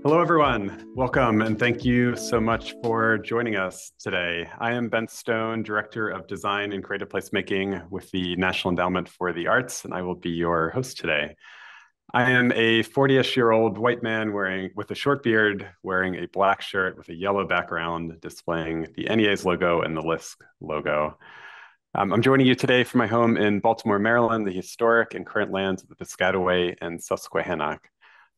Hello, everyone. Welcome, and thank you so much for joining us today. I am Ben Stone, Director of Design and Creative Placemaking with the National Endowment for the Arts, and I will be your host today. I am a 40-ish-year-old white man with a short beard, wearing a black shirt with a yellow background, displaying the NEA's logo and the LISC logo. I'm joining you today from my home in Baltimore, Maryland, the historic and current lands of the Piscataway and Susquehannock.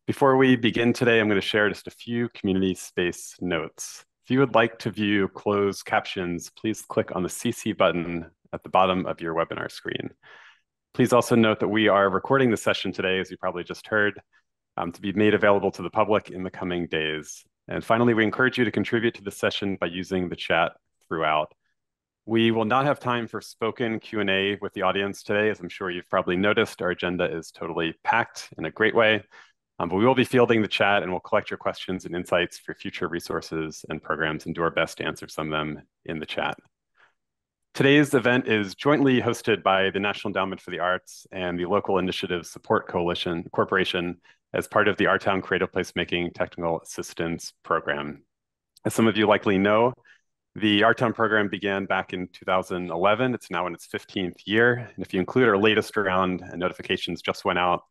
Before we begin today, I'm going to share just a few community space notes. If you would like to view closed captions, please click on the CC button at the bottom of your webinar screen. Please also note that we are recording the session today, as you probably just heard, to be made available to the public in the coming days. And finally, we encourage you to contribute to the session by using the chat throughout. We will not have time for spoken Q&A with the audience today. As I'm sure you've probably noticed, our agenda is totally packed in a great way. But we will be fielding the chat and we'll collect your questions and insights for future resources and programs and do our best to answer some of them in the chat. Today's event is jointly hosted by the National Endowment for the Arts and the Local Initiative Support Corporation as part of the Our Town Creative Placemaking Technical Assistance Program. As some of you likely know, the Our Town program began back in 2011. It's now in its 15th year. And if you include our latest round, and notifications just went out,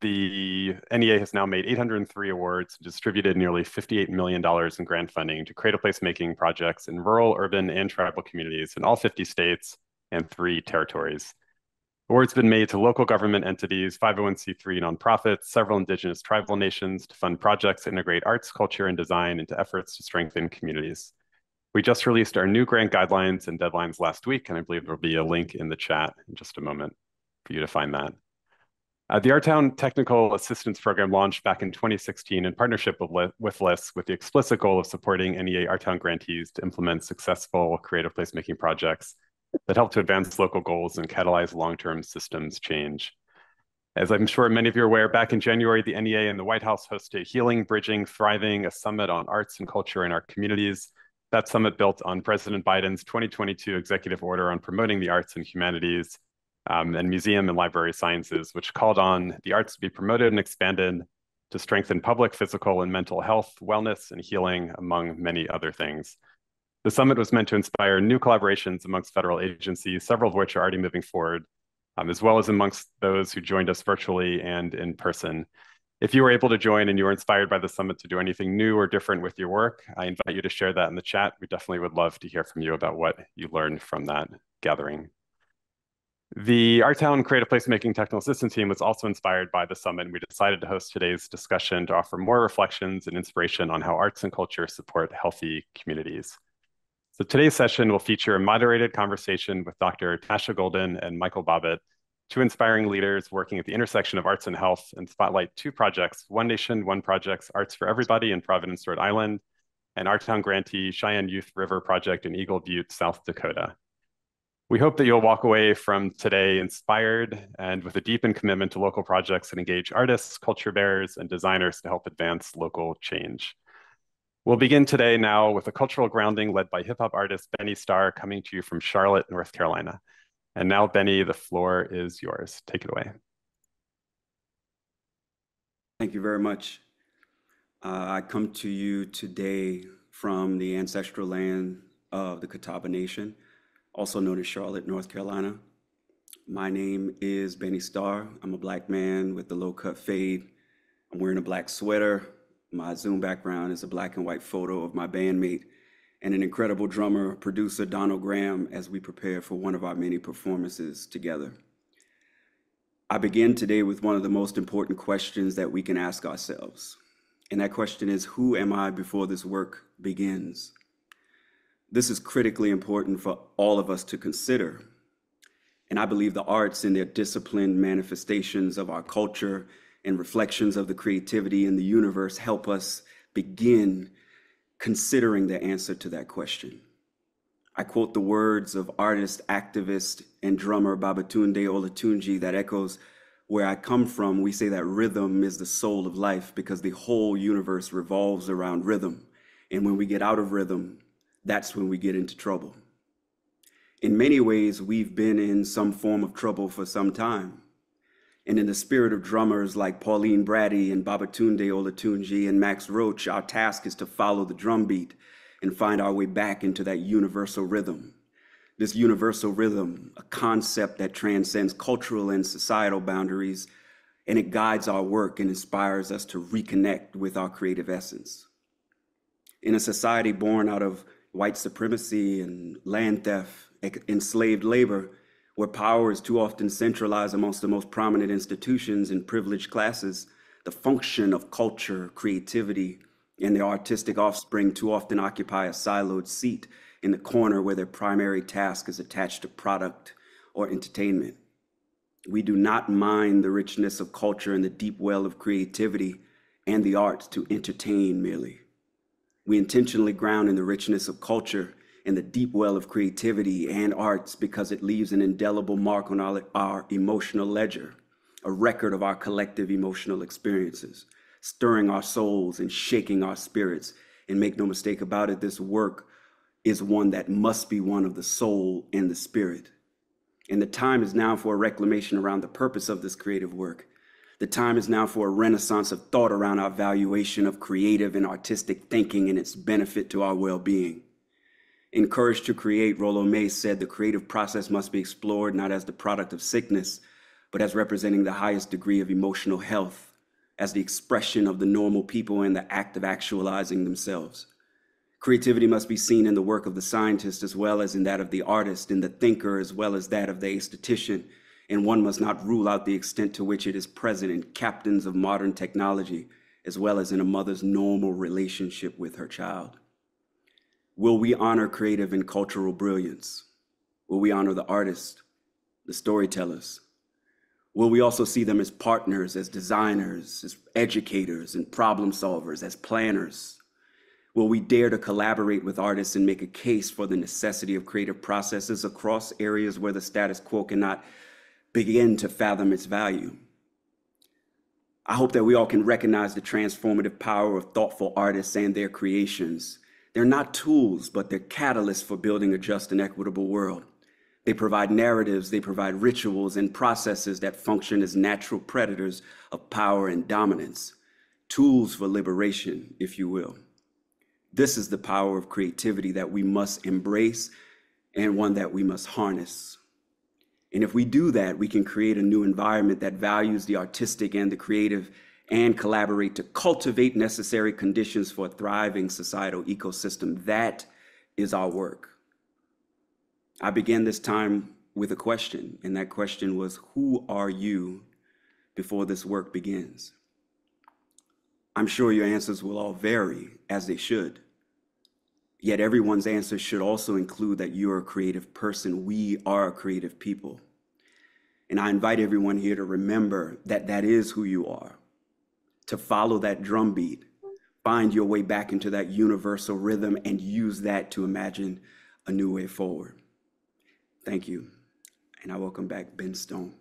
the NEA has now made 803 awards, distributed nearly $58 million in grant funding to creative placemaking projects in rural, urban, and tribal communities in all 50 states and 3 territories. Awards have been made to local government entities, 501c3 nonprofits, several indigenous tribal nations to fund projects that integrate arts, culture, and design into efforts to strengthen communities. We just released our new grant guidelines and deadlines last week, and I believe there'll be a link in the chat in just a moment for you to find that. The Our Town Technical Assistance Program launched back in 2016 in partnership with LISC with the explicit goal of supporting NEA Our Town grantees to implement successful creative placemaking projects that help to advance local goals and catalyze long-term systems change. As I'm sure many of you are aware, back in January, the NEA and the White House hosted Healing, Bridging, Thriving, a summit on arts and culture in our communities. That summit built on President Biden's 2022 executive order on promoting the arts and humanities, and museum and library sciences, which called on the arts to be promoted and expanded to strengthen public, physical, and mental health, wellness, and healing, among many other things. The summit was meant to inspire new collaborations amongst federal agencies, several of which are already moving forward, as well as amongst those who joined us virtually and in person. If you were able to join and you were inspired by the summit to do anything new or different with your work, I invite you to share that in the chat. We definitely would love to hear from you about what you learned from that gathering. The Our Town Creative Placemaking Technical Assistance Team was also inspired by the summit, and we decided to host today's discussion to offer more reflections and inspiration on how arts and culture support healthy communities. So today's session will feature a moderated conversation with Dr. Tasha Golden and Michael Bobbitt, 2 inspiring leaders working at the intersection of arts and health, and spotlight 2 projects: One Nation, One Project's Arts for Everybody in Providence, Rhode Island, and Our Town grantee Cheyenne Youth River Project in Eagle Butte, South Dakota. We hope that you'll walk away from today inspired and with a deepened commitment to local projects that engage artists, culture bearers, and designers to help advance local change. We'll begin today now with a cultural grounding led by hip-hop artist Benny Starr, coming to you from Charlotte, North Carolina. And now, Benny, the floor is yours. Take it away. Thank you very much. I come to you today from the ancestral land of the Catawba Nation, also known as Charlotte, North Carolina. My name is Benny Starr. I'm a Black man with a low-cut fade. I'm wearing a black sweater. My Zoom background is a black and white photo of my bandmate and an incredible drummer, producer, Donald Graham, as we prepare for one of our many performances together. I begin today with one of the most important questions that we can ask ourselves. And that question is, who am I before this work begins? This is critically important for all of us to consider. And I believe the arts and their disciplined manifestations of our culture and reflections of the creativity in the universe help us begin considering the answer to that question. I quote the words of artist, activist, and drummer Babatunde Olatunji that echoes, "Where I come from, we say that rhythm is the soul of life because the whole universe revolves around rhythm. And when we get out of rhythm, that's when we get into trouble." In many ways, we've been in some form of trouble for some time. And in the spirit of drummers like Pauline Brady and Babatunde Olatunji and Max Roach, our task is to follow the drum beat and find our way back into that universal rhythm. This universal rhythm, a concept that transcends cultural and societal boundaries, and it guides our work and inspires us to reconnect with our creative essence. In a society born out of white supremacy and land theft, enslaved labor, where power is too often centralized amongst the most prominent institutions and privileged classes, the function of culture, creativity, and their artistic offspring too often occupy a siloed seat in the corner where their primary task is attached to product or entertainment. We do not mine the richness of culture and the deep well of creativity and the arts to entertain merely. We intentionally ground in the richness of culture and the deep well of creativity and arts because it leaves an indelible mark on our emotional ledger, a record of our collective emotional experiences, stirring our souls and shaking our spirits. And make no mistake about it, this work is one that must be one of the soul and the spirit. And the time is now for a reclamation around the purpose of this creative work. The time is now for a renaissance of thought around our valuation of creative and artistic thinking and its benefit to our well-being. Encouraged to create, Rollo May said the creative process must be explored not as the product of sickness, but as representing the highest degree of emotional health, as the expression of the normal people in the act of actualizing themselves. Creativity must be seen in the work of the scientist as well as in that of the artist, in the thinker as well as that of the aesthetician, and one must not rule out the extent to which it is present in captains of modern technology, as well as in a mother's normal relationship with her child. Will we honor creative and cultural brilliance? Will we honor the artists, the storytellers? Will we also see them as partners, as designers, as educators and problem solvers, as planners? Will we dare to collaborate with artists and make a case for the necessity of creative processes across areas where the status quo cannot begin to fathom its value? I hope that we all can recognize the transformative power of thoughtful artists and their creations. They're not tools, but they're catalysts for building a just and equitable world. They provide narratives, they provide rituals and processes that function as natural predators of power and dominance, tools for liberation, if you will. This is the power of creativity that we must embrace and one that we must harness. And if we do that, we can create a new environment that values the artistic and the creative and collaborate to cultivate necessary conditions for a thriving societal ecosystem. That is our work. I began this time with a question, and that question was, who are you before this work begins? I'm sure your answers will all vary, as they should. Yet everyone's answer should also include that you're a creative person. We are a creative people. And I invite everyone here to remember that that is who you are, to follow that drum beat, find your way back into that universal rhythm and use that to imagine a new way forward. Thank you. And I welcome back Ben Stone.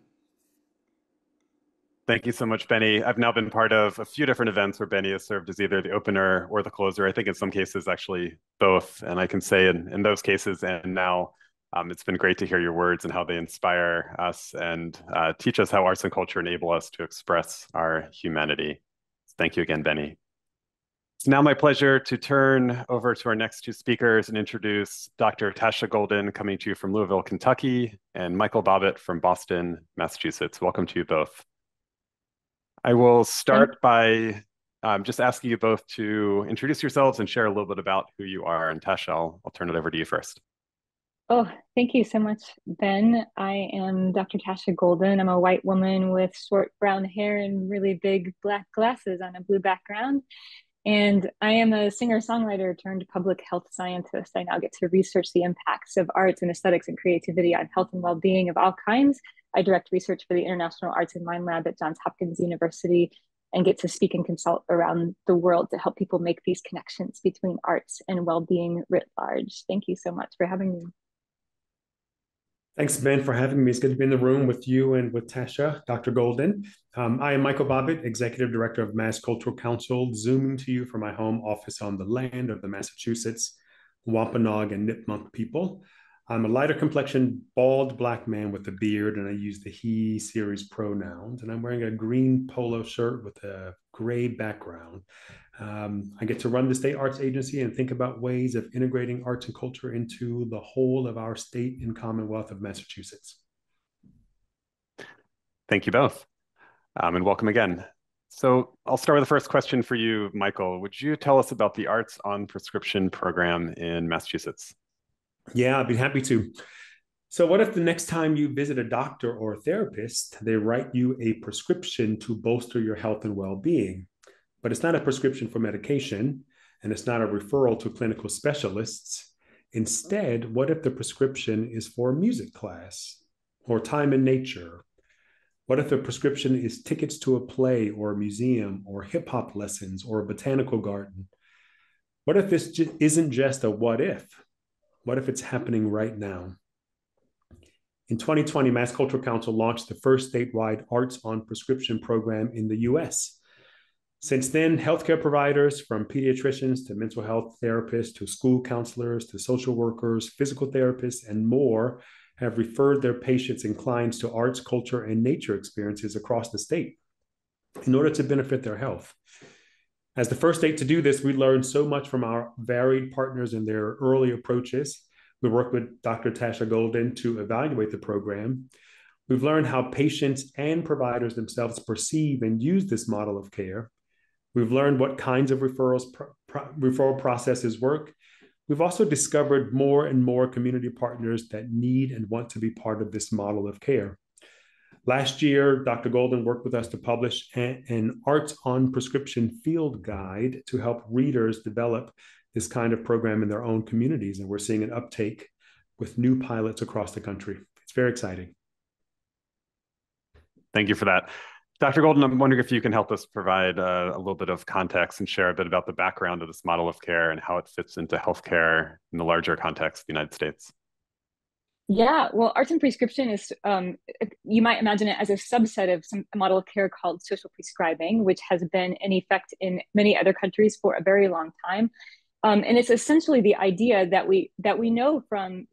Thank you so much, Benny. I've now been part of a few different events where Benny has served as either the opener or the closer. I think in some cases, actually both. And I can say in those cases and now, it's been great to hear your words and how they inspire us and teach us how arts and culture enable us to express our humanity. Thank you again, Benny. It's now my pleasure to turn over to our next two speakers and introduce Dr. Tasha Golden, coming to you from Louisville, Kentucky, and Michael Bobbitt from Boston, Massachusetts. Welcome to you both. I will start by just asking you both to introduce yourselves and share a little bit about who you are. And Tasha, I'll turn it over to you first. Oh, thank you so much, Ben. I am Dr. Tasha Golden. I'm a white woman with short brown hair and really big black glasses on a blue background. And I am a singer-songwriter turned public health scientist. I now get to research the impacts of arts and aesthetics and creativity on health and well-being of all kinds. I direct research for the International Arts and Mind Lab at Johns Hopkins University and get to speak and consult around the world to help people make these connections between arts and well-being writ large. Thank you so much for having me. Thanks, Ben, for having me. It's good to be in the room with you and with Tasha, Dr. Golden. I am Michael Bobbitt, Executive Director of Mass Cultural Council, zooming to you from my home office on the land of the Massachusetts Wampanoag and Nipmuc people. I'm a lighter complexioned, bald black man with a beard, and I use the he series pronouns. And I'm wearing a green polo shirt with a gray background. I get to run the state arts agency and think about ways of integrating arts and culture into the whole of our state and Commonwealth of Massachusetts. Thank you both, and welcome again. So I'll start with the first question for you, Michael. Would you tell us about the Arts on Prescription program in Massachusetts? Yeah, I'd be happy to. So what if the next time you visit a doctor or a therapist, they write you a prescription to bolster your health and well-being? But it's not a prescription for medication, and it's not a referral to clinical specialists. Instead, what if the prescription is for a music class or time in nature? What if the prescription is tickets to a play or a museum or hip hop lessons or a botanical garden? What if this isn't just a what if? What if it's happening right now? In 2020, Mass Cultural Council launched the first statewide Arts on Prescription program in the US. Since then, healthcare providers, from pediatricians to mental health therapists to school counselors to social workers, physical therapists, and more, have referred their patients and clients to arts, culture, and nature experiences across the state in order to benefit their health. As the first state to do this, we learned so much from our varied partners and their early approaches. We worked with Dr. Tasha Golden to evaluate the program. We've learned how patients and providers themselves perceive and use this model of care. We've learned what kinds of referral processes work. We've also discovered more and more community partners that need and want to be part of this model of care. Last year, Dr. Golden worked with us to publish an Arts on Prescription field guide to help readers develop this kind of program in their own communities. And we're seeing an uptake with new pilots across the country. It's very exciting. Thank you for that. Dr. Golden, I'm wondering if you can help us provide a little bit of context and share a bit about the background of this model of care and how it fits into healthcare in the larger context of the United States. Yeah, well, arts and prescription is, you might imagine it as a subset of a model of care called social prescribing, which has been in effect in many other countries for a very long time. And it's essentially the idea that we know from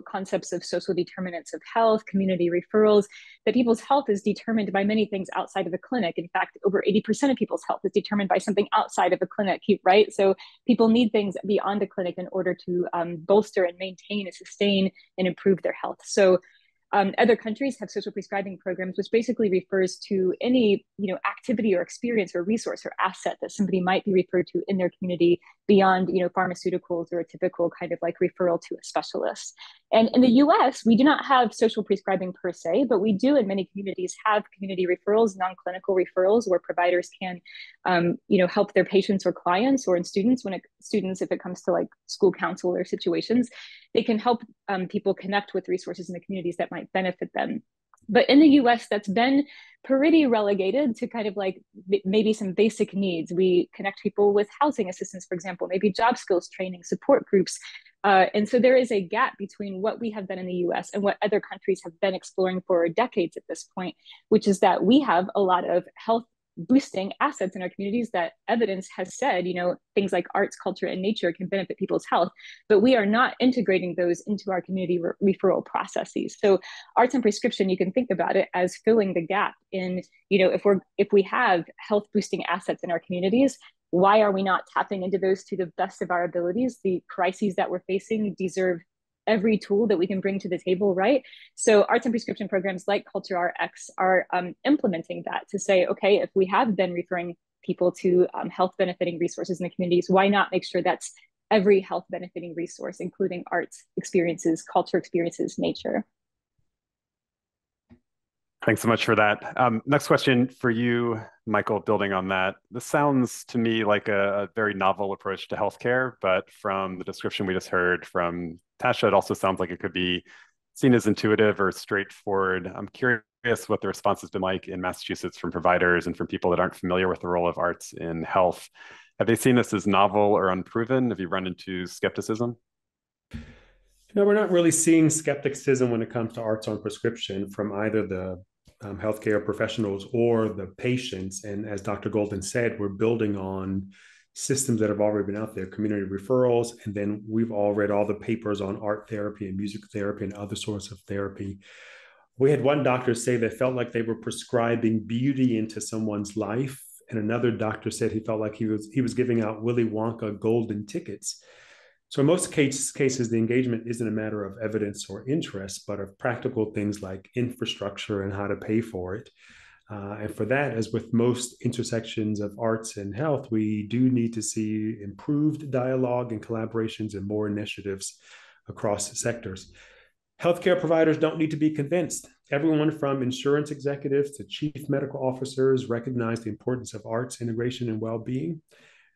concepts of social determinants of health, community referrals, that people's health is determined by many things outside of the clinic. In fact, over 80% of people's health is determined by something outside of a clinic, right? So people need things beyond the clinic in order to bolster and maintain and sustain and improve their health. So other countries have social prescribing programs, which basically refers to any activity or experience or resource or asset that somebody might be referred to in their community beyond pharmaceuticals or a typical kind of like referral to a specialist. And in the US, we do not have social prescribing per se, but we do in many communities have community referrals, non-clinical referrals, where providers can help their patients or clients, or in students if it comes to like school counsel or situations, they can help people connect with resources in the communities that might benefit them. But in the US, that's been pretty relegated to kind of like maybe some basic needs. We connect people with housing assistance, for example, maybe job skills training, support groups. And so there is a gap between what we have done in the US and what other countries have been exploring for decades at this point, which is that we have a lot of health boosting assets in our communities that evidence has said, things like arts, culture, and nature can benefit people's health, but we are not integrating those into our community referral processes. So arts and prescription, you can think about it as filling the gap in, if we have health boosting assets in our communities, why are we not tapping into those to the best of our abilities? The crises that we're facing deserve every tool that we can bring to the table, right? So arts and prescription programs like Culture RX are implementing that to say, okay, if we have been referring people to health benefiting resources in the communities, why not make sure that's every health benefiting resource, including arts experiences, culture experiences, nature. Thanks so much for that. Next question for you, Michael, building on that. This sounds to me like a very novel approach to healthcare, but from the description we just heard from Tasha, it also sounds like it could be seen as intuitive or straightforward. I'm curious what the response has been like in Massachusetts from providers and from people that aren't familiar with the role of arts in health. Have they seen this as novel or unproven? Have you run into skepticism? No, we're not really seeing skepticism when it comes to arts on prescription from either the healthcare professionals or the patients. And as Dr. Golden said, we're building on systems that have already been out there, community referrals, and then we've all read all the papers on art therapy and music therapy and other sorts of therapy. We had one doctor say they felt like they were prescribing beauty into someone's life, and another doctor said he felt like he was giving out Willy Wonka golden tickets. So in most cases, the engagement isn't a matter of evidence or interest, but of practical things like infrastructure and how to pay for it. And for that, as with most intersections of arts and health, we do need to see improved dialogue and collaborations and more initiatives across sectors. Healthcare providers don't need to be convinced. Everyone from insurance executives to chief medical officers recognize the importance of arts integration and well-being.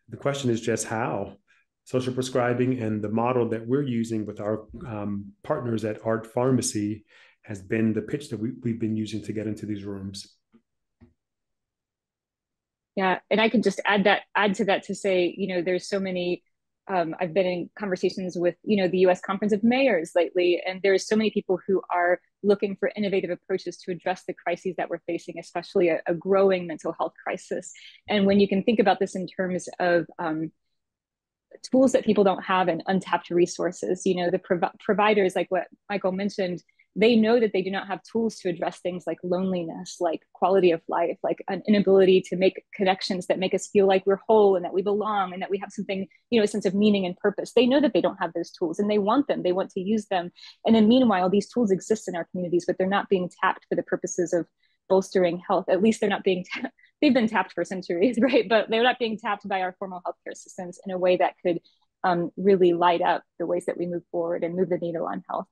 The question is just how. Social prescribing and the model that we're using with our partners at Art Pharmacy has been the pitch that we've been using to get into these rooms. Yeah, and I could just add to that to say, there's so many, I've been in conversations with, the US Conference of Mayors lately, and there's so many people who are looking for innovative approaches to address the crises that we're facing, especially a growing mental health crisis. And when you can think about this in terms of tools that people don't have and untapped resources, the providers, like what Michael mentioned, they know that they do not have tools to address things like loneliness, like quality of life, like an inability to make connections that make us feel like we're whole and that we belong and that we have something, a sense of meaning and purpose. They know that they don't have those tools and they want them. They want to use them. And then meanwhile, these tools exist in our communities, but they're not being tapped for the purposes of bolstering health. At least they're not being they've been tapped for centuries, right? But they're not being tapped by our formal healthcare systems in a way that could really light up the ways that we move forward and move the needle on health.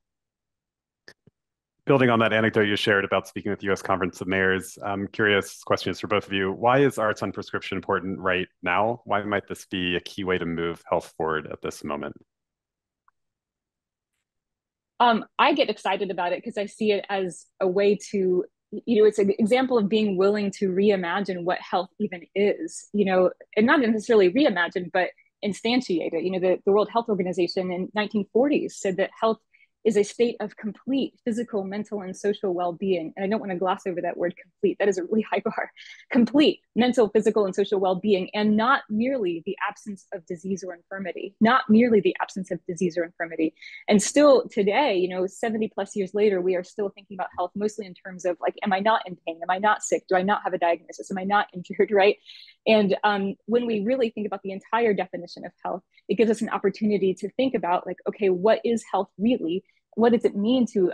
Building on that anecdote you shared about speaking with the U.S. Conference of Mayors, I'm curious, question is for both of you. Why is arts on prescription important right now? Why might this be a key way to move health forward at this moment? I get excited about it because I see it as a way to, it's an example of being willing to reimagine what health even is, and not necessarily reimagine, but instantiate it. The World Health Organization in 1940s said that health is a state of complete physical, mental, and social well-being. And I don't want to gloss over that word complete. That is a really high bar. Complete mental, physical, and social well-being, and not merely the absence of disease or infirmity, not merely the absence of disease or infirmity. And still today, 70 plus years later, we are still thinking about health mostly in terms of like, am I not in pain? Am I not sick? Do I not have a diagnosis? Am I not injured, right? And when we really think about the entire definition of health, it gives us an opportunity to think about like, okay, what is health really? What does it mean to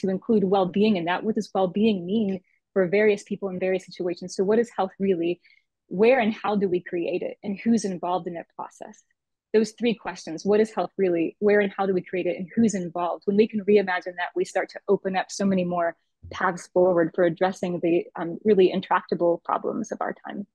include well-being in that? What does well-being mean for various people in various situations? So what is health really? Where and how do we create it? And who's involved in that process? Those three questions: what is health really? Where and how do we create it? And who's involved? When we can reimagine that, we start to open up so many more paths forward for addressing the really intractable problems of our time.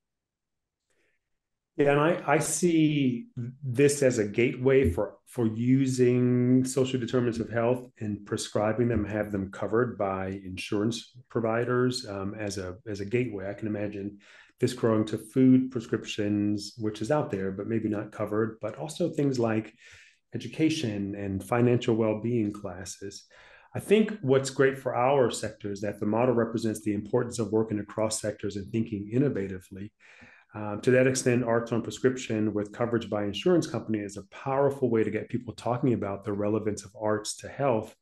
Yeah, and I see this as a gateway for using social determinants of health and prescribing them, have them covered by insurance providers as a gateway. I can imagine this growing to food prescriptions, which is out there, but maybe not covered, but also things like education and financial well-being classes. I think what's great for our sector is that the model represents the importance of working across sectors and thinking innovatively. To that extent, arts on prescription with coverage by insurance company is a powerful way to get people talking about the relevance of arts to health,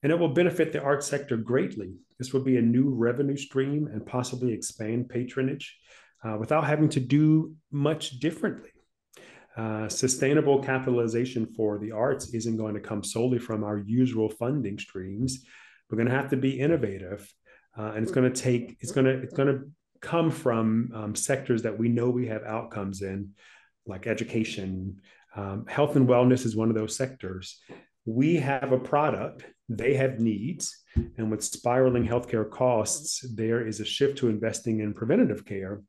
and it will benefit the arts sector greatly. This will be a new revenue stream and possibly expand patronage without having to do much differently. Sustainable capitalization for the arts isn't going to come solely from our usual funding streams. We're going to have to be innovative, and it's going to come from sectors that we know we have outcomes in, like education. Health and wellness is one of those sectors. We have a product, they have needs, and with spiraling healthcare costs, there is a shift to investing in preventative care.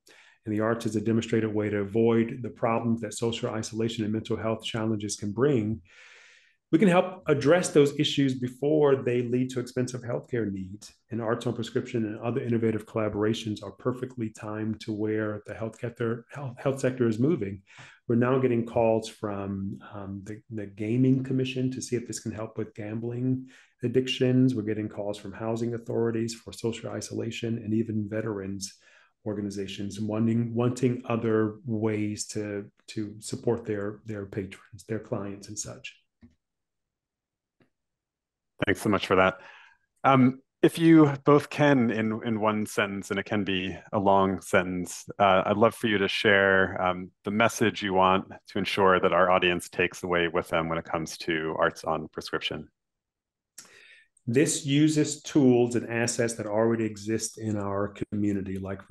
And the arts is a demonstrated way to avoid the problems that social isolation and mental health challenges can bring. We can help address those issues before they lead to expensive healthcare needs. And arts on prescription and other innovative collaborations are perfectly timed to where the health sector is moving. We're now getting calls from the Gaming Commission to see if this can help with gambling addictions. We're getting calls from housing authorities for social isolation and even veterans organizations and wanting other ways to support their patrons, their clients and such. Thanks so much for that. If you both can, in one sentence, and it can be a long sentence, I'd love for you to share the message you want to ensure that our audience takes away with them when it comes to arts on prescription. This uses tools and assets that already exist in our community, like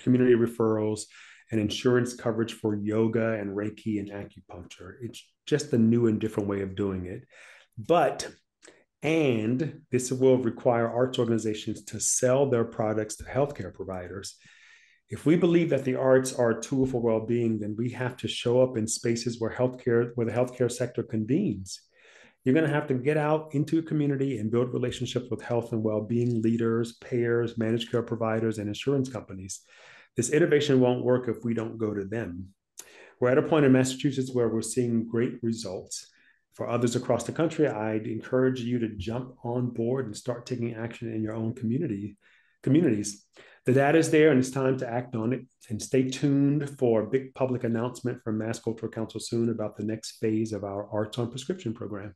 community referrals and insurance coverage for yoga and Reiki and acupuncture. It's just a new and different way of doing it. And this will require arts organizations to sell their products to healthcare providers. If we believe that the arts are a tool for well-being, then we have to show up in spaces where the healthcare sector convenes. You're going to have to get out into a community and build relationships with health and well-being leaders, payers, managed care providers, and insurance companies. This innovation won't work if we don't go to them. We're at a point in Massachusetts where we're seeing great results. For others across the country, I'd encourage you to jump on board and start taking action in your own communities. The data is there and it's time to act on it. And stay tuned for a big public announcement from Mass Cultural Council soon about the next phase of our Arts on Prescription program.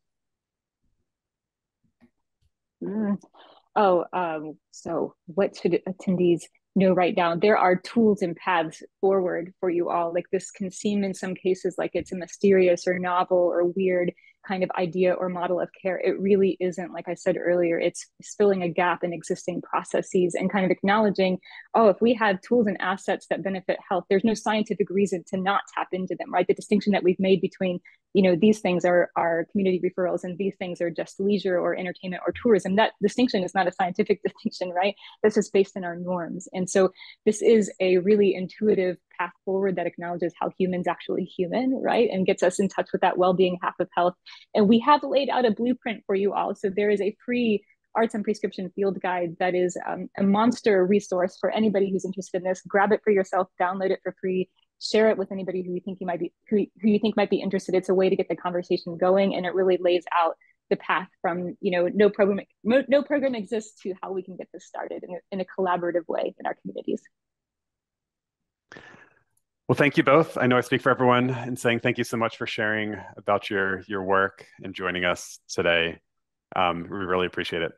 So what should attendees know right now? There are tools and paths forward for you all. Like, this can seem in some cases like it's a mysterious or novel or weird kind of idea or model of care. It really isn't. Like I said earlier, it's filling a gap in existing processes and kind of acknowledging, oh, if we have tools and assets that benefit health, there's no scientific reason to not tap into them, right? The distinction that we've made between, these things are community referrals and these things are just leisure or entertainment or tourism. That distinction is not a scientific distinction, right? This is based in our norms. And so this is a really intuitive path forward that acknowledges how humans actually human, right? And gets us in touch with that well-being half of health. And we have laid out a blueprint for you all. So there is a free Arts on Prescription field guide that is a monster resource for anybody who's interested in this. Grab it for yourself, download it for free, share it with anybody who you think might be interested. It's a way to get the conversation going, and it really lays out the path from no program exists to how we can get this started in a collaborative way in our communities. Well, thank you both. I know I speak for everyone in saying thank you so much for sharing about your work and joining us today. We really appreciate it.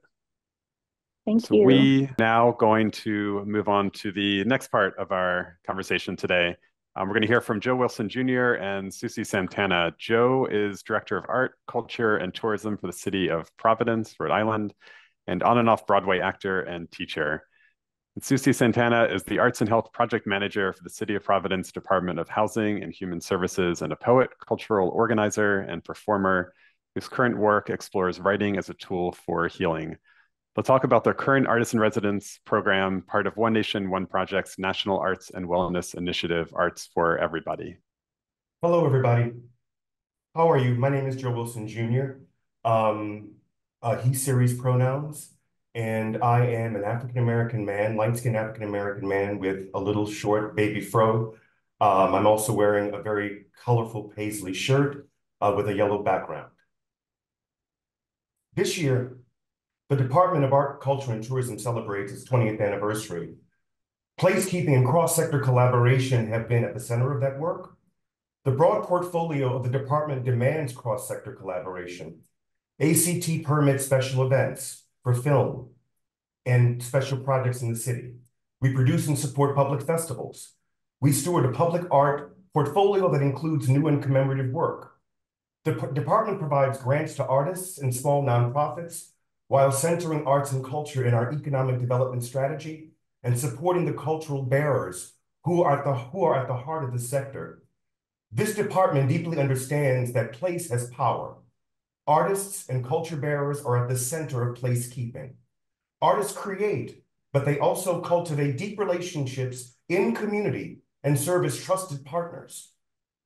Thank you. We now going to move on to the next part of our conversation today. We're going to hear from Joe Wilson Jr. and Sussy Santana. Joe is Director of Art, Culture, and Tourism for the City of Providence, Rhode Island, and on and off Broadway actor and teacher. And Sussy Santana is the Arts and Health Project Manager for the City of Providence Department of Housing and Human Services, and a poet, cultural organizer, and performer whose current work explores writing as a tool for healing. They'll talk about their current Artist in Residence program, part of One Nation, One Project's National Arts and Wellness Initiative, Arts for Everybody. Hello, everybody. How are you? My name is Joe Wilson Jr. He series pronouns, and I am an African-American man, light-skinned African-American man with a little short baby fro. I'm also wearing a very colorful paisley shirt with a yellow background. This year, the Department of Art, Culture, and Tourism celebrates its 20th anniversary. Placekeeping and cross-sector collaboration have been at the center of that work. The broad portfolio of the department demands cross-sector collaboration. ACT permits special events for film and special projects in the city. We produce and support public festivals. We steward a public art portfolio that includes new and commemorative work. The department provides grants to artists and small nonprofits while centering arts and culture in our economic development strategy and supporting the cultural bearers who are at the heart of the sector. This department deeply understands that place has power. Artists and culture bearers are at the center of placekeeping. Artists create, but they also cultivate deep relationships in community and serve as trusted partners.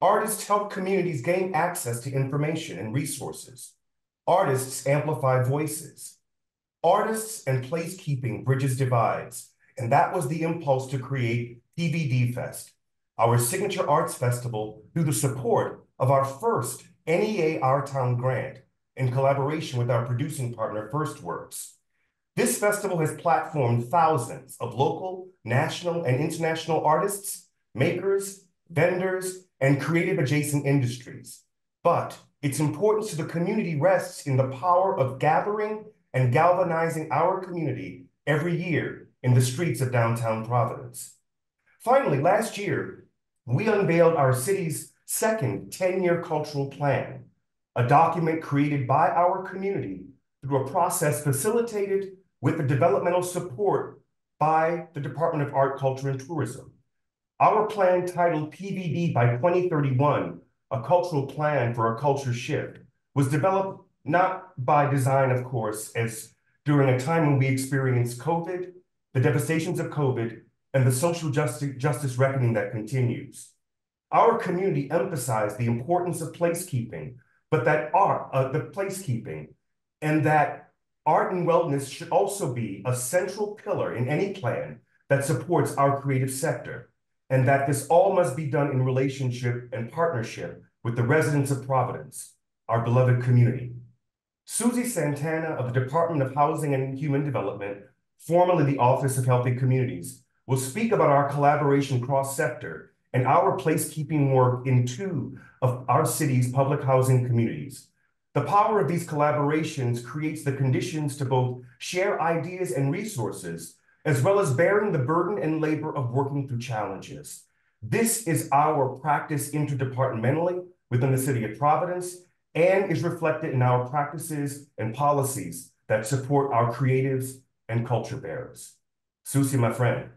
Artists help communities gain access to information and resources. Artists amplify voices. Artists and placekeeping bridges divides, and that was the impulse to create PVDFest, our signature arts festival, through the support of our first NEA Our Town grant in collaboration with our producing partner, FirstWorks. This festival has platformed thousands of local, national, and international artists, makers, vendors, and creative adjacent industries. But its importance to the community rests in the power of gathering and galvanizing our community every year in the streets of downtown Providence. Finally, last year, we unveiled our city's second 10-year cultural plan, a document created by our community through a process facilitated with the developmental support by the Department of Art, Culture, and Tourism. Our plan, titled PVD by 2031, a cultural plan for a culture shift, was developed not by design, of course, as during a time when we experienced COVID, the devastations of COVID, and the social justice reckoning that continues. Our community emphasized the importance of placekeeping, but that and that art and wellness should also be a central pillar in any plan that supports our creative sector, and that this all must be done in relationship and partnership with the residents of Providence, our beloved community. Sussy Santana of the Department of Housing and Human Development, formerly the Office of Healthy Communities, will speak about our collaboration cross-sector and our placekeeping work in 2 of our city's public housing communities. The power of these collaborations creates the conditions to both share ideas and resources, as well as bearing the burden and labor of working through challenges. This is our practice interdepartmentally within the city of Providence and is reflected in our practices and policies that support our creatives and culture bearers. Sussy, my friend,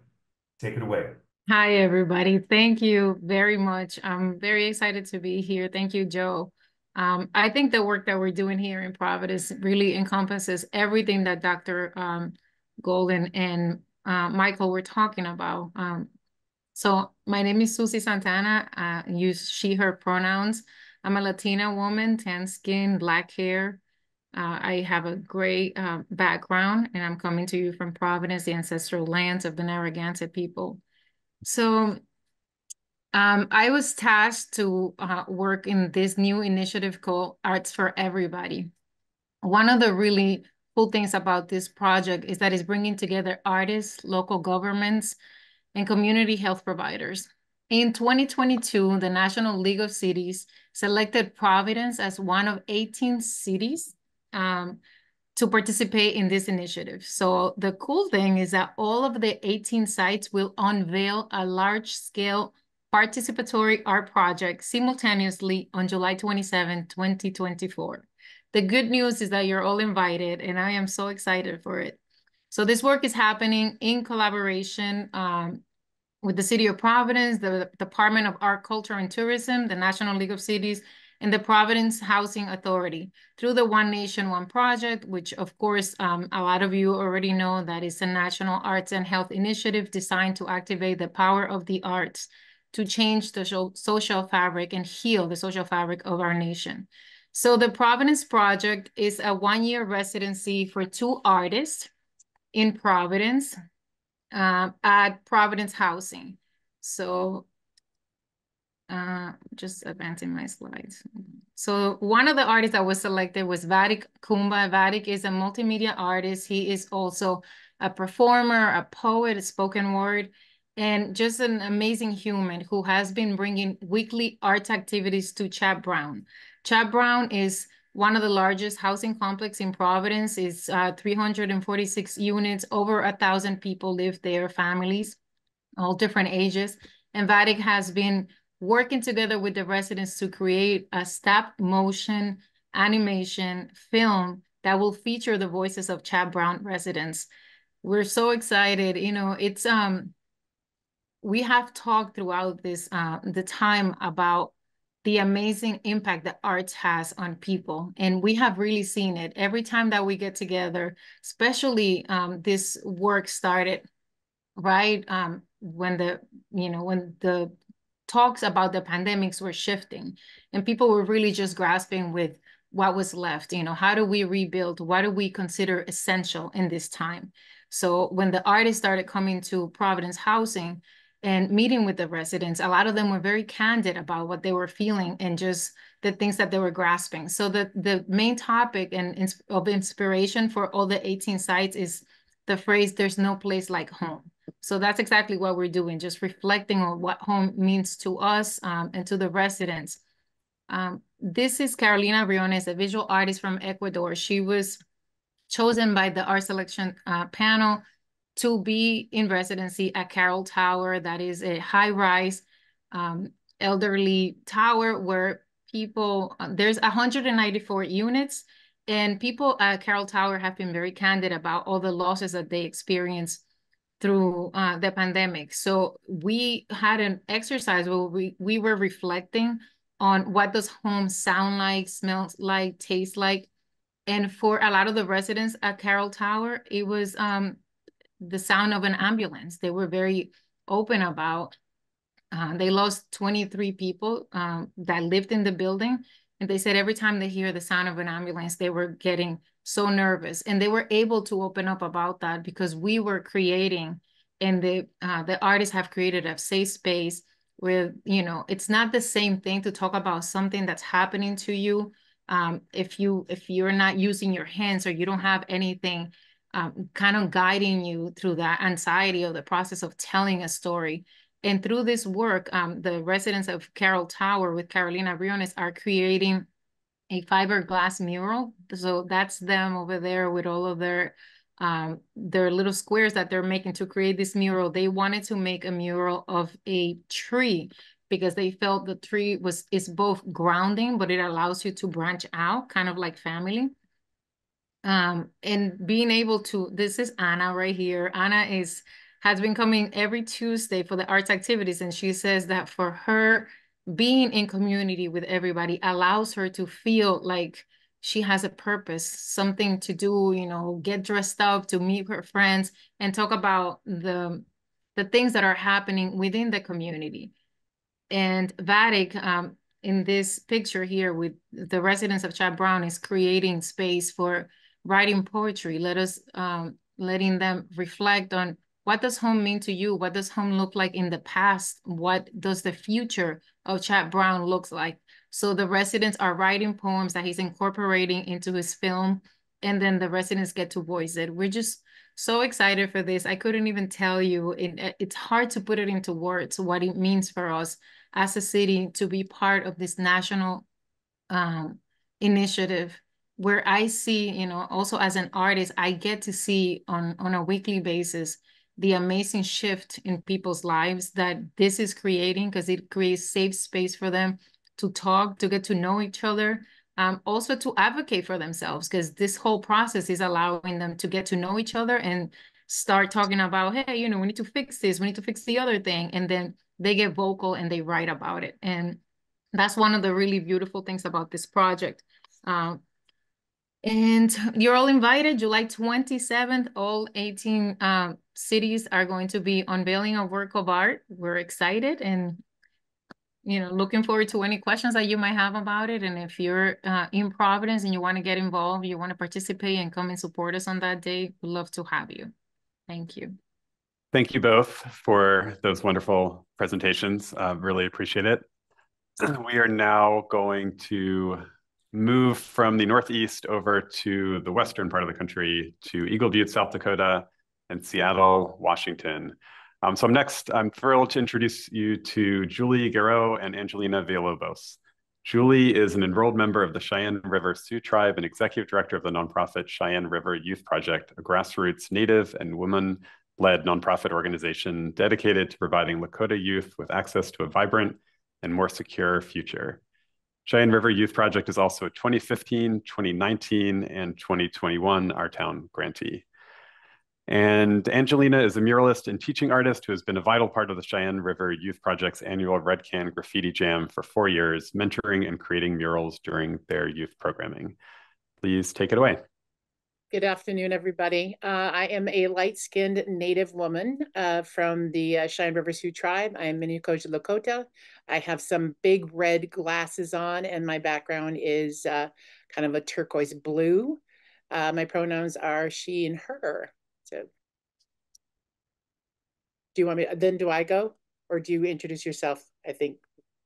take it away. Hi, everybody. Thank you very much. I'm very excited to be here. Thank you, Joe. I think the work that we're doing here in Providence really encompasses everything that Dr. Golden and Michael were talking about. So my name is Sussy Santana. Use she, her pronouns. I'm a Latina woman, tan skin, black hair. I have a great background, and I'm coming to you from Providence, the ancestral lands of the Narragansett people. So I was tasked to work in this new initiative called Arts for Everybody. One of the really cool things about this project is that it's bringing together artists, local governments, and community health providers. In 2022, the National League of Cities selected Providence as one of 18 cities to participate in this initiative. So the cool thing is that all of the 18 sites will unveil a large-scale participatory art project simultaneously on July 27, 2024. The good news is that you're all invited, and I am so excited for it. So this work is happening in collaboration with the City of Providence, the Department of Art, Culture, and Tourism, the National League of Cities, and the Providence Housing Authority through the One Nation, One Project, which of course, a lot of you already know that is a national arts and health initiative designed to activate the power of the arts to change the social fabric and heal the social fabric of our nation. So the Providence Project is a 1-year residency for 2 artists in Providence at Providence Housing. So just advancing my slides. So one of the artists that was selected was Vadik Kumba. Vadik is a multimedia artist. He is also a performer, a poet, a spoken word, and just an amazing human who has been bringing weekly arts activities to Chap Brown. Chap Brown is one of the largest housing complex in Providence. It's 346 units, over 1,000 people live there, families, all different ages. And Vadik has been working together with the residents to create a stop motion animation film that will feature the voices of Chap Brown residents. We're so excited. You know, it's we have talked throughout this the time about the amazing impact that arts has on people, and we have really seen it every time that we get together. Especially this work started right when the talks about the pandemics were shifting, and people were really just grasping with what was left. You know, how do we rebuild? What do we consider essential in this time? So when the artists started coming to Providence Housing, and meeting with the residents, a lot of them were very candid about what they were feeling and just the things that they were grasping. So the main topic of inspiration for all the 18 sites is the phrase, "There's no place like home." So that's exactly what we're doing, just reflecting on what home means to us and to the residents. This is Carolina Briones, a visual artist from Ecuador. She was chosen by the art selection panel to be in residency at Carroll Tower. That is a high-rise elderly tower where people, there's 194 units, and people at Carroll Tower have been very candid about all the losses that they experienced through the pandemic. So we had an exercise where we were reflecting on what does home sound like, smells like, taste like. And for a lot of the residents at Carroll Tower, it was the sound of an ambulance. They were very open about. They lost 23 people that lived in the building. And they said every time they hear the sound of an ambulance, they were getting so nervous. And they were able to open up about that because we were creating, and the artists have created a safe space where, you know, it's not the same thing to talk about something that's happening to you. If you're not using your hands or you don't have anything kind of guiding you through that anxiety of the process of telling a story. And through this work, the residents of Carroll Tower with Carolina Briones are creating a fiberglass mural. So that's them over there with all of their little squares that they're making to create this mural. They wanted to make a mural of a tree because they felt the tree is both grounding, but it allows you to branch out, kind of like family. And being able to, this is Anna right here. Anna has been coming every Tuesday for the arts activities. And she says that for her, being in community with everybody allows her to feel like she has a purpose, something to do, you know, get dressed up, to meet her friends and talk about the things that are happening within the community. And Vatic, in this picture here with the residents of Chad Brown, is creating space for writing poetry. Letting them reflect on, what does home mean to you? What does home look like in the past? What does the future of Chad Brown looks like? So the residents are writing poems that he's incorporating into his film, and then the residents get to voice it. We're just so excited for this. I couldn't even tell you, it's hard to put it into words what it means for us as a city to be part of this national initiative, where I see, you know, also as an artist, I get to see on a weekly basis the amazing shift in people's lives that this is creating, because it creates safe space for them to talk, to get to know each other, also to advocate for themselves, because this whole process is allowing them to get to know each other and start talking about, hey, you know, we need to fix this, we need to fix the other thing. And then they get vocal and they write about it. And that's one of the really beautiful things about this project. And you're all invited. July 27th, all 18 cities are going to be unveiling a work of art. We're excited and, you know, looking forward to any questions that you might have about it. And if you're in Providence and you want to get involved, you want to participate and come and support us on that day, we'd love to have you. Thank you. Thank you both for those wonderful presentations. Really appreciate it. We are now going to move from the Northeast over to the western part of the country, to Eagle Butte, South Dakota, and Seattle, Washington. So I'm thrilled to introduce you to Julie Garreau and Angelina Villalobos. Julie is an enrolled member of the Cheyenne River Sioux Tribe and executive director of the nonprofit Cheyenne River Youth Project, a grassroots Native and women-led nonprofit organization dedicated to providing Lakota youth with access to a vibrant and more secure future. Cheyenne River Youth Project is also a 2015, 2019, and 2021 Our Town grantee. And Angelina is a muralist and teaching artist who has been a vital part of the Cheyenne River Youth Project's annual Red Can Graffiti Jam for 4 years, mentoring and creating murals during their youth programming. Please take it away. Good afternoon, everybody. I am a light-skinned Native woman from the Cheyenne River Sioux Tribe. I am Minnekoja Lakota. I have some big red glasses on, and my background is kind of a turquoise blue. My pronouns are she and her. So, do you want me? Then do I go? or do you introduce yourself? I think,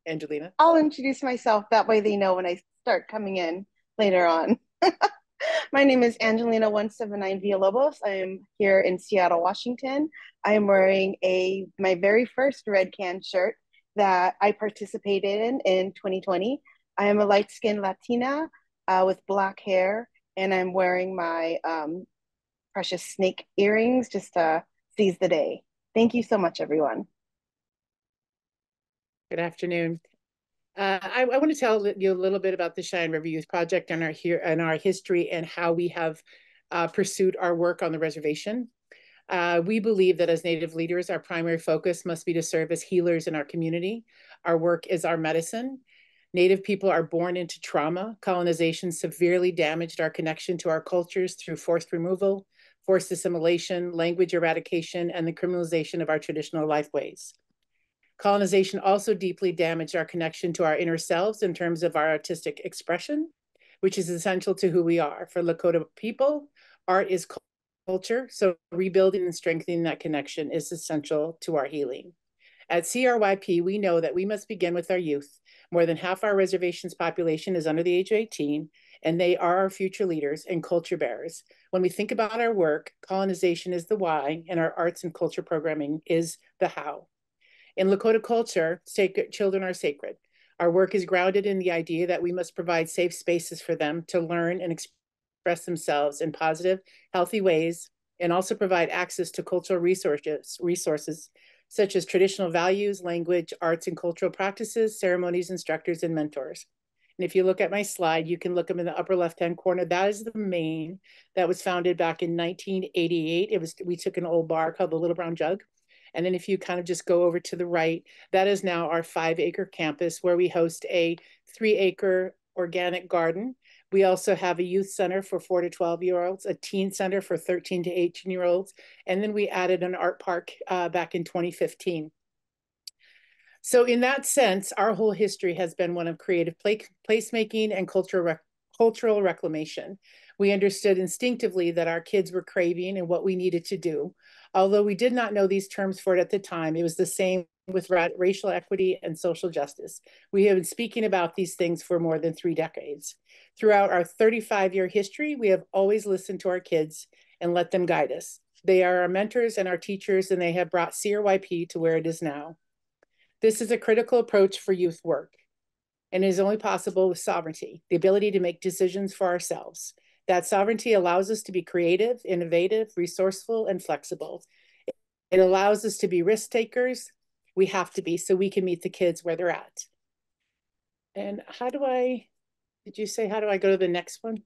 Angelina. I'll introduce myself. That way they know when I start coming in later on. My name is Angelina 179 Villalobos. I am here in Seattle, Washington. I am wearing my very first Red Can shirt that I participated in 2020. I am a light-skinned Latina with black hair, and I'm wearing my precious snake earrings just to seize the day. Thank you so much, everyone. Good afternoon. I want to tell you a little bit about the Cheyenne River Youth Project and our history and how we have pursued our work on the reservation. We believe that as Native leaders, our primary focus must be to serve as healers in our community. Our work is our medicine. Native people are born into trauma. Colonization severely damaged our connection to our cultures through forced removal, forced assimilation, language eradication, and the criminalization of our traditional lifeways. Colonization also deeply damaged our connection to our inner selves in terms of our artistic expression, which is essential to who we are. For Lakota people, art is culture, so rebuilding and strengthening that connection is essential to our healing. At CRYP, we know that we must begin with our youth. More than half our reservation's population is under the age of 18, and they are our future leaders and culture bearers. When we think about our work, colonization is the why, and our arts and culture programming is the how. In Lakota culture, children are sacred. Our work is grounded in the idea that we must provide safe spaces for them to learn and express themselves in positive, healthy ways, and also provide access to cultural resources such as traditional values, language, arts and cultural practices, ceremonies, instructors, and mentors. And if you look at my slide, you can look them in the upper left-hand corner. That is the Maine that was founded back in 1988. We took an old bar called the Little Brown Jug. And then if you kind of just go over to the right, that is now our 5-acre campus where we host a 3-acre organic garden. We also have a youth center for 4 to 12-year-olds, a teen center for 13 to 18-year-olds, and then we added an art park back in 2015. So in that sense, our whole history has been one of creative placemaking and cultural reclamation. We understood instinctively that our kids were craving and what we needed to do. Although we did not know these terms for it at the time, it was the same with racial equity and social justice. We have been speaking about these things for more than 3 decades. Throughout our 35-year history, we have always listened to our kids and let them guide us. They are our mentors and our teachers, and they have brought CRYP to where it is now. This is a critical approach for youth work, and it is only possible with sovereignty, the ability to make decisions for ourselves. That sovereignty allows us to be creative, innovative, resourceful, and flexible. It allows us to be risk takers. We have to be so we can meet the kids where they're at. And did you say, how do I go to the next one?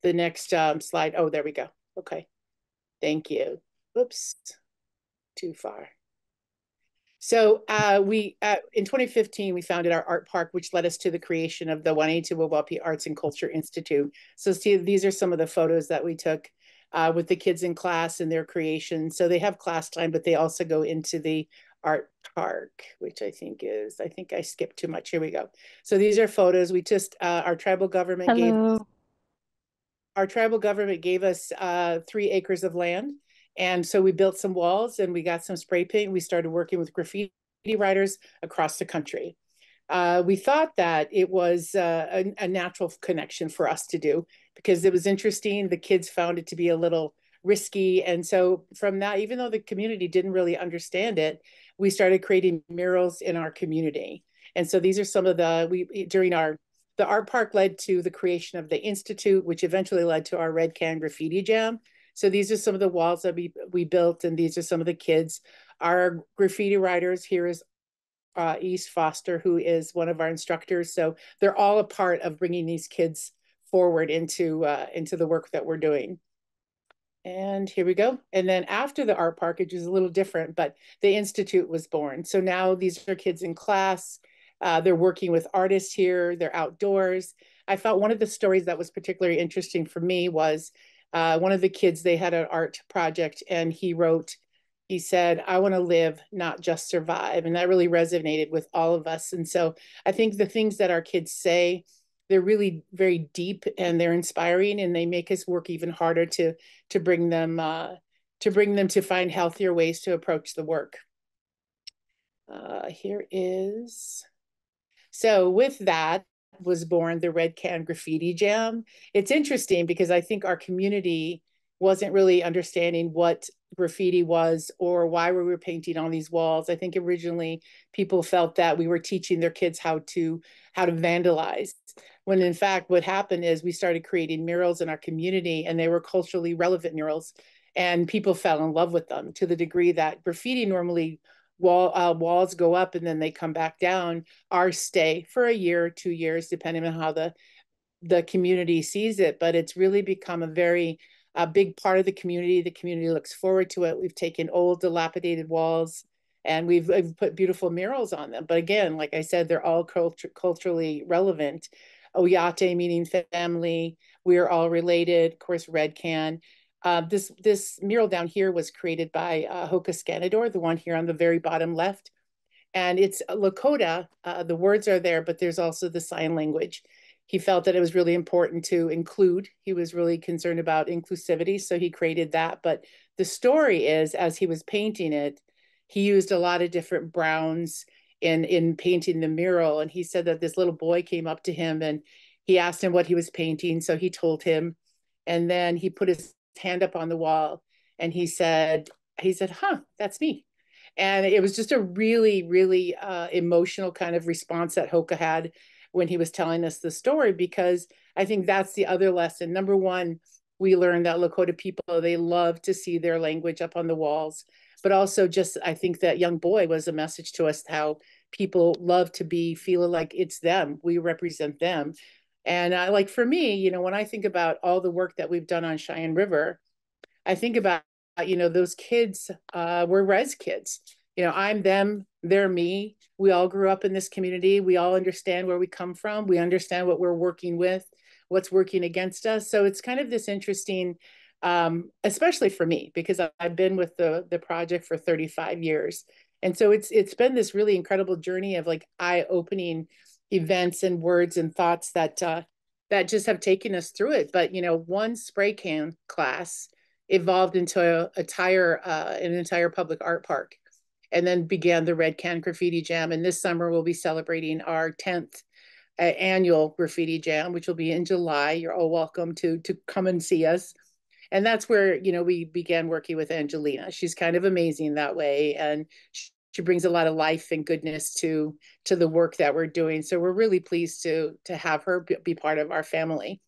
The next slide. Oh, there we go. Okay. Thank you. Whoops, too far. So in 2015, we founded our art park, which led us to the creation of the 182 Wawapi Arts and Culture Institute. So see, these are some of the photos that we took with the kids in class and their creation. So they have class time, but they also go into the art park, which I think I skipped too much. Here we go. So these are photos. We just, our tribal government gave us 3 acres of land. And so we built some walls and we got some spray paint. We started working with graffiti writers across the country. We thought that it was a natural connection for us to do because it was interesting. The kids found it to be a little risky. And so from that, even though the community didn't really understand it, we started creating murals in our community. And so these are some of the art park led to the creation of the Institute, which eventually led to our Red Can Graffiti Jam. So these are some of the walls that we built, and these are some of the kids. Our graffiti writers, here is East Foster, who is one of our instructors. So they're all a part of bringing these kids forward into the work that we're doing. And here we go. And then after the art park, which is a little different, but the Institute was born. So now these are kids in class. They're working with artists here. They're outdoors. I thought one of the stories that was particularly interesting for me was one of the kids, they had an art project and he said, I want to live, not just survive. And that really resonated with all of us. And so I think the things that our kids say, they're really very deep and they're inspiring, and they make us work even harder to bring them to find healthier ways to approach the work. Here is, so with that was born the Red Can Graffiti Jam. It's interesting because I think our community wasn't really understanding what graffiti was or why we were painting on these walls. I think originally people felt that we were teaching their kids how to vandalize, when in fact what happened is we started creating murals in our community, and they were culturally relevant murals, and people fell in love with them to the degree that graffiti normally walls go up and then they come back down. Ours stay for a year or 2 years, depending on how the community sees it. But it's really become a big part of the community. The community looks forward to it. We've taken old, dilapidated walls and we've put beautiful murals on them. But again, like I said, they're all culturally relevant. Oyate meaning family. We're all related. Of course, Red Can. This mural down here was created by Hoka Scanador, the one here on the very bottom left. And it's Lakota. The words are there, but there's also the sign language. He felt that it was really important to include. He was really concerned about inclusivity, so he created that. But the story is, as he was painting it, he used a lot of different browns in painting the mural. And he said that this little boy came up to him and he asked him what he was painting. So he told him, and then he put his hand up on the wall and he said, huh, that's me. And it was just a really, really emotional kind of response that Hoka had when he was telling us the story, because I think that's the other lesson. Number one, we learned that Lakota people, they love to see their language up on the walls, but also just, I think that young boy was a message to us how people love to be feeling like it's them, we represent them. And like for me, you know, when I think about all the work that we've done on Cheyenne River, I think about, you know, those kids were res kids. You know, I'm them, they're me. We all grew up in this community. We all understand where we come from. We understand what we're working with, what's working against us. So it's kind of this interesting, especially for me, because I've been with the project for 35 years. And so it's been this really incredible journey of like eye-opening events and words and thoughts that that just have taken us through it. But, you know, one spray can class evolved into an entire public art park, and then began the Red Can Graffiti Jam. And this summer we'll be celebrating our 10th annual Graffiti Jam, which will be in July. You're all welcome to come and see us. And that's where, you know, we began working with Angelina. She's kind of amazing that way. And she brings a lot of life and goodness to the work that we're doing. So we're really pleased to have her be part of our family.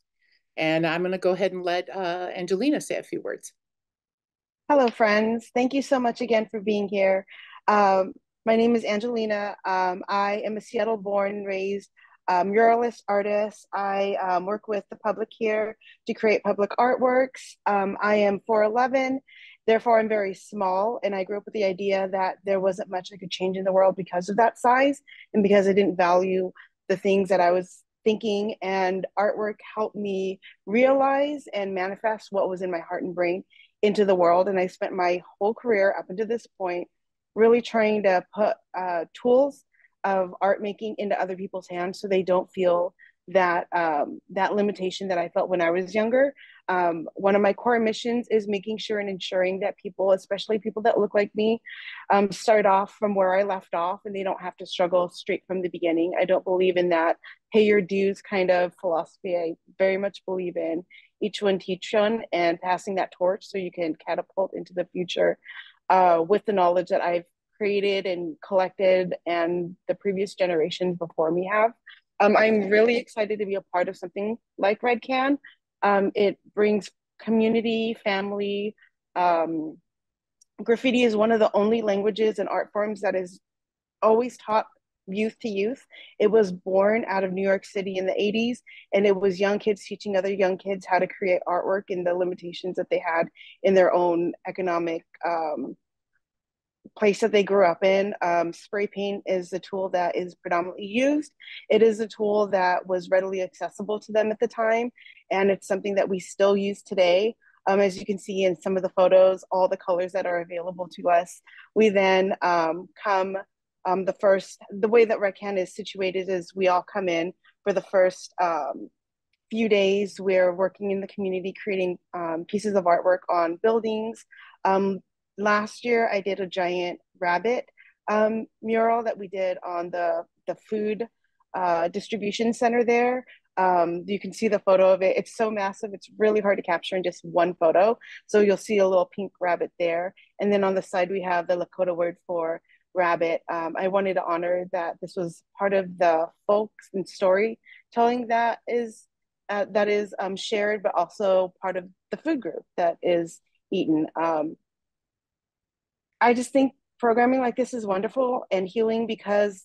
And I'm going to go ahead and let Angelina say a few words. Hello, friends. Thank you so much again for being here. My name is Angelina. I am a Seattle-born and raised muralist artist. I work with the public here to create public artworks. I am 4'11", therefore I'm very small, and I grew up with the idea that there wasn't much I could change in the world because of that size and because I didn't value the things that I was thinking, and artwork helped me realize and manifest what was in my heart and brain into the world. And I spent my whole career up until this point really trying to put tools of art making into other people's hands so they don't feel that that limitation that I felt when I was younger. One of my core missions is making sure and ensuring that people, especially people that look like me, start off from where I left off and they don't have to struggle straight from the beginning. I don't believe in that pay your dues kind of philosophy. I very much believe in each one teach one and passing that torch so you can catapult into the future with the knowledge that I've created and collected and the previous generations before me have. I'm really excited to be a part of something like Red Can. It brings community, family. Graffiti is one of the only languages and art forms that is always taught youth to youth. It was born out of New York City in the 80s, and it was young kids teaching other young kids how to create artwork in the limitations that they had in their own economic place that they grew up in. Spray paint is the tool that is predominantly used. It is a tool that was readily accessible to them at the time, and it's something that we still use today. As you can see in some of the photos, all the colors that are available to us. We then the way that Red Can is situated is we all come in for the first few days. We're working in the community, creating pieces of artwork on buildings. Last year, I did a giant rabbit mural that we did on the food distribution center there. You can see the photo of it. It's so massive. It's really hard to capture in just one photo. So you'll see a little pink rabbit there. And then on the side, we have the Lakota word for rabbit. I wanted to honor that this was part of the folks and storytelling that is shared, but also part of the food group that is eaten. I just think programming like this is wonderful and healing, because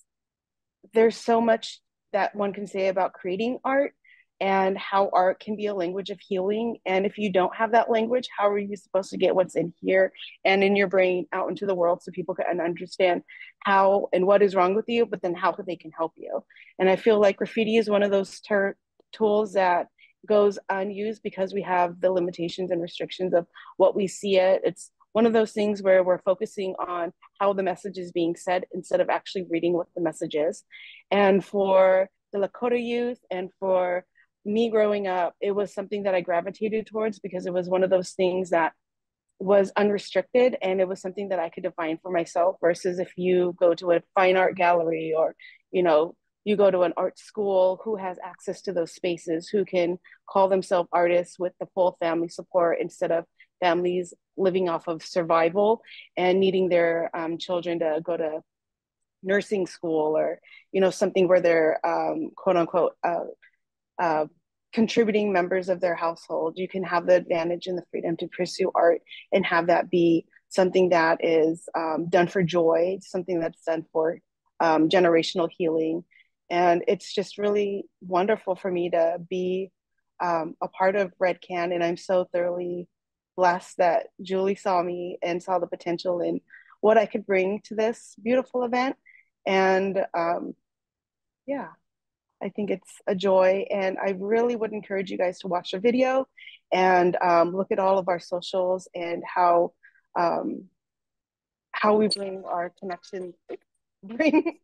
there's so much that one can say about creating art and how art can be a language of healing. And if you don't have that language, how are you supposed to get what's in here and in your brain out into the world so people can understand how and what is wrong with you, but then how they can help you? And I feel like graffiti is one of those tools that goes unused because we have the limitations and restrictions of what we see it. It's one of those things where we're focusing on how the message is being said instead of actually reading what the message is. And for the Lakota youth and for me growing up, it was something that I gravitated towards because it was one of those things that was unrestricted, and it was something that I could define for myself, versus if you go to a fine art gallery or, you know, you go to an art school, who has access to those spaces, who can call themselves artists with the full family support instead of families living off of survival and needing their children to go to nursing school or, you know, something where they're quote unquote contributing members of their household. You can have the advantage and the freedom to pursue art and have that be something that is done for joy, something that's done for generational healing. And it's just really wonderful for me to be a part of Red Can. And I'm so thoroughly blessed that Julie saw me and saw the potential in what I could bring to this beautiful event. And yeah, I think it's a joy. And I really would encourage you guys to watch the video and look at all of our socials and how we bring our connection, bring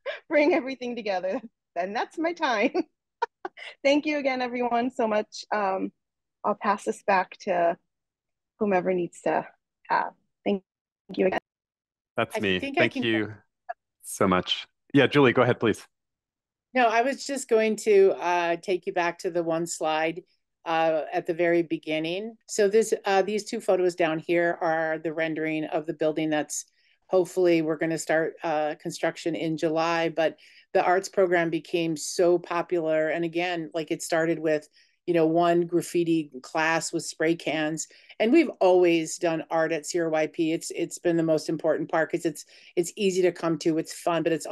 everything together. And that's my time. Thank you again, everyone, so much. I'll pass this back to whomever needs to have. Thank you again. That's me. Thank you so much. Yeah, Julie, go ahead, please. No, I was just going to take you back to the one slide at the very beginning. So these two photos down here are the rendering of the building that's hopefully we're going to start construction in July. But the arts program became so popular. And again, like it started with, you know, one graffiti class with spray cans. And we've always done art at CRYP. It's been the most important part because it's easy to come to, it's fun, but it's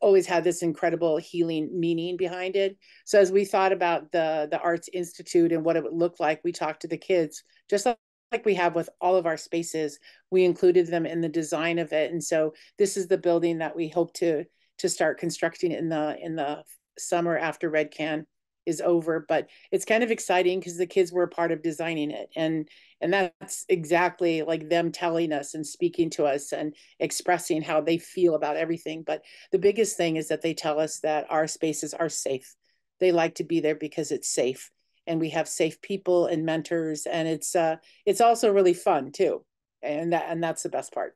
always had this incredible healing meaning behind it. So as we thought about the Arts Institute and what it would look like, we talked to the kids, just like we have with all of our spaces. We included them in the design of it. And so this is the building that we hope to start constructing in the summer after Red Can is over. But it's kind of exciting because the kids were a part of designing it. And that's exactly like them telling us and speaking to us and expressing how they feel about everything. But the biggest thing is that they tell us that our spaces are safe. They like to be there because it's safe. And we have safe people and mentors. And it's also really fun too. And that's the best part.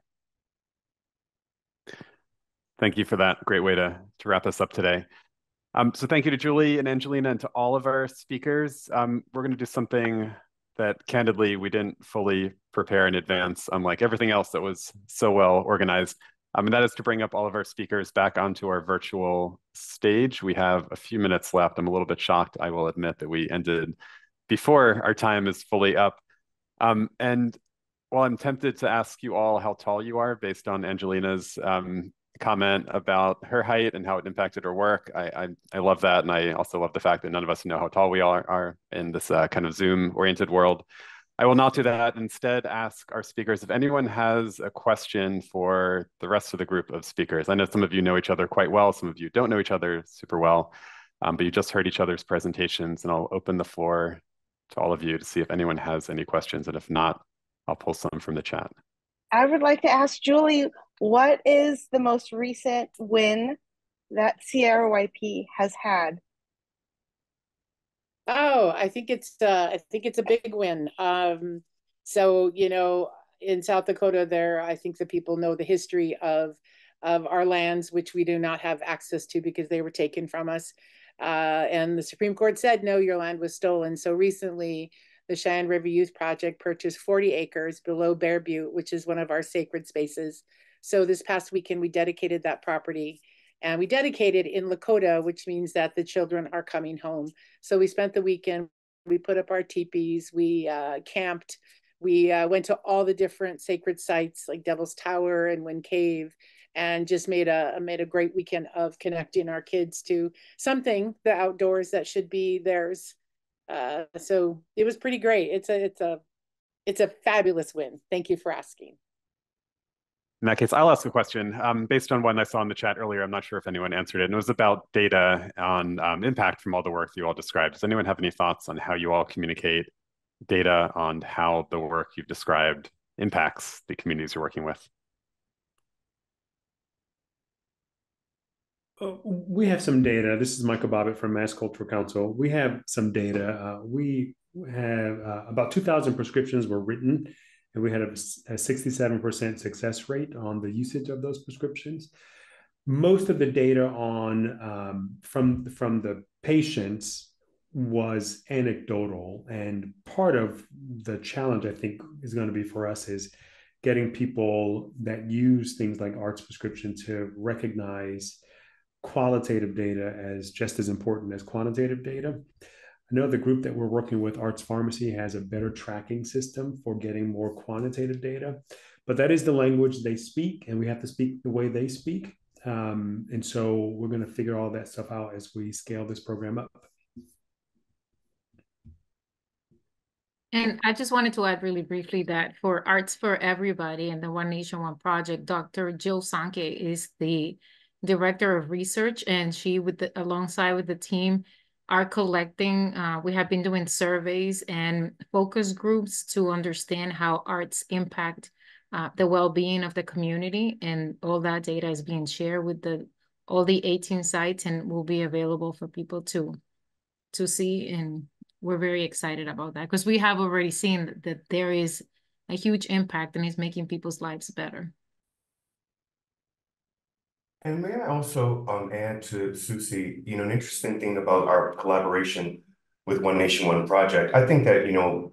Thank you for that. Great way to wrap us up today. So thank you to Julie and Angelina and to all of our speakers. We're going to do something that candidly we didn't fully prepare in advance, unlike everything else that was so well organized. And that is to bring up all of our speakers back onto our virtual stage. We have a few minutes left. I'm a little bit shocked, I will admit, that we ended before our time is fully up. And while I'm tempted to ask you all how tall you are based on Angelina's comment about her height and how it impacted her work, I love that. And I also love the fact that none of us know how tall we are in this kind of Zoom-oriented world. I will not do that. Instead, ask our speakers if anyone has a question for the rest of the group of speakers. I know some of you know each other quite well. Some of you don't know each other super well, but you just heard each other's presentations, and I'll open the floor to all of you to see if anyone has any questions. And if not, I'll pull some from the chat. I would like to ask Julie, what is the most recent win that CRYP has had? Oh, I think it's a big win. So, you know, in South Dakota, I think the people know the history of of our lands, which we do not have access to because they were taken from us. And the Supreme Court said, no, your land was stolen. So recently, the Cheyenne River Youth Project purchased 40 acres below Bear Butte, which is one of our sacred spaces. So this past weekend, we dedicated that property. And we dedicated in Lakota, which means that the children are coming home. So we spent the weekend, we put up our teepees, we camped, we went to all the different sacred sites like Devil's Tower and Wind Cave, and just made a great weekend of connecting our kids to something, the outdoors, that should be theirs. So it was pretty great. It's a fabulous win. Thank you for asking. In that case, I'll ask a question based on one I saw in the chat earlier. I'm not sure if anyone answered it. And it was about data on impact from all the work you all described. Does anyone have any thoughts on how you all communicate data on how the work you've described impacts the communities you're working with? We have some data. This is Michael Bobbitt from Mass Cultural Council. We have some data. We have about 2,000 prescriptions were written, and we had a 67% success rate on the usage of those prescriptions. Most of the data on from the patients was anecdotal, and part of the challenge, I think, is going to be for us is getting people that use things like ARTS prescription to recognize qualitative data as just as important as quantitative data. I know the group that we're working with, Arts Pharmacy, has a better tracking system for getting more quantitative data, but that is the language they speak, and we have to speak the way they speak. And so we're going to figure all that stuff out as we scale this program up. And I just wanted to add really briefly that for Arts for Everybody and the One Nation, One Project, Dr. Jill Sankey is the Director of Research, and she, alongside with the team, are collecting, we have been doing surveys and focus groups to understand how arts impact the well-being of the community, and all that data is being shared with all the 18 sites and will be available for people to see, and we're very excited about that because we have already seen that there is a huge impact and it's making people's lives better. And may I also add to Sussy, an interesting thing about our collaboration with One Nation, One Project. I think that,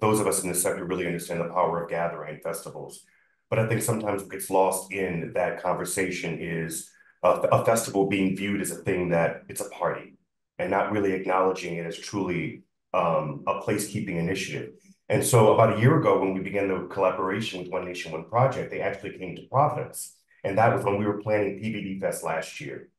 those of us in the sector really understand the power of gathering festivals. But I think sometimes what gets lost in that conversation is a festival being viewed as a thing that it's a party and not really acknowledging it as truly a placekeeping initiative. And so about a year ago, when we began the collaboration with One Nation, One Project, they actually came to Providence. And that was when we were planning PVDFest last year.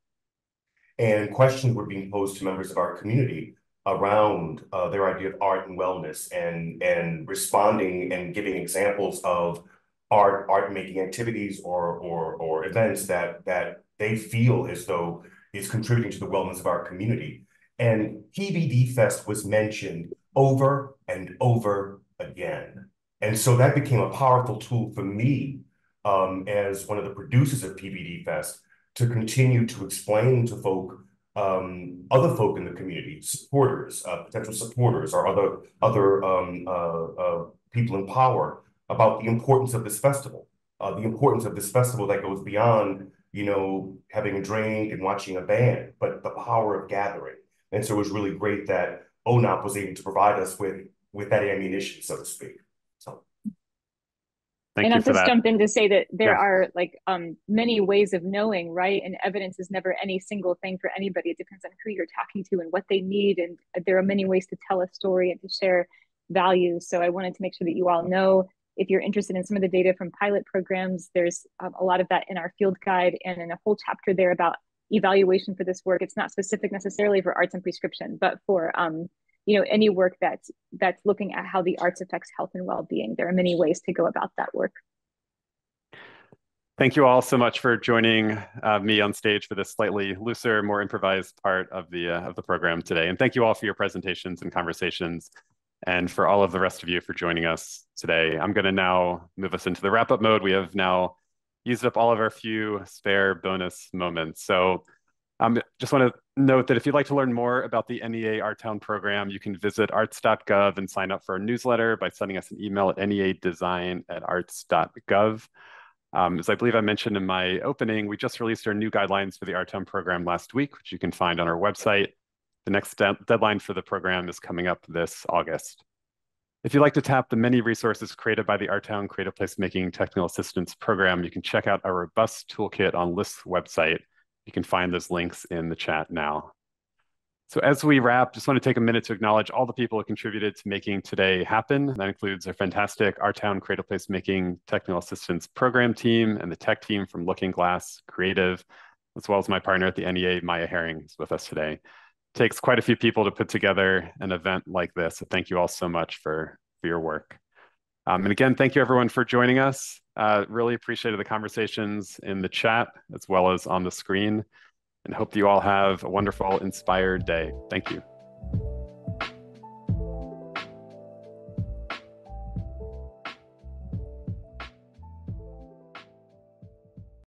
And questions were being posed to members of our community around their idea of art and wellness, and responding and giving examples of art making activities or events that they feel as though is contributing to the wellness of our community. And PVDFest was mentioned over and over again. And so that became a powerful tool for me as one of the producers of PVDFest to continue to explain to folk, other folk in the community, supporters, potential supporters, or other people in power about the importance of this festival, that goes beyond, having a drink and watching a band, but the power of gathering. And so it was really great that ONOP was able to provide us with that ammunition, so to speak. So. And I'll just jump in to say that there are many ways of knowing, right? And evidence is never any single thing for anybody. It depends on who you're talking to and what they need. And there are many ways to tell a story and to share values. So I wanted to make sure that you all know, if you're interested in some of the data from pilot programs, there's a lot of that in our field guide and in a whole chapter there about evaluation for this work. It's not specific necessarily for arts and prescription, but for any work that's looking at how the arts affects health and well-being. There are many ways to go about that work. Thank you all so much for joining me on stage for this slightly looser, more improvised part of the program today. And thank you all for your presentations and conversations, and for all of the rest of you for joining us today. I'm going to now move us into the wrap-up mode. We have now used up all of our few spare bonus moments. So just want to note that if you'd like to learn more about the NEA Art Town program, you can visit arts.gov and sign up for our newsletter by sending us an email at neadesign@arts.gov. As I believe I mentioned in my opening, we just released our new guidelines for the Our Town program last week, which you can find on our website. The next deadline for the program is coming up this August. If you'd like to tap the many resources created by the Our Town Creative Placemaking Technical Assistance Program, you can check out our robust toolkit on LISC's website. You can find those links in the chat now. So as we wrap, just want to take a minute to acknowledge all the people who contributed to making today happen. That includes our fantastic Our Town Creative Placemaking Technical Assistance Program team and the tech team from Looking Glass Creative, as well as my partner at the NEA, Maya Herring, who's with us today. It takes quite a few people to put together an event like this. So thank you all so much for your work. And again, thank you everyone for joining us. Really appreciated the conversations in the chat as well as on the screen, and hope you all have a wonderful, inspired day. Thank you.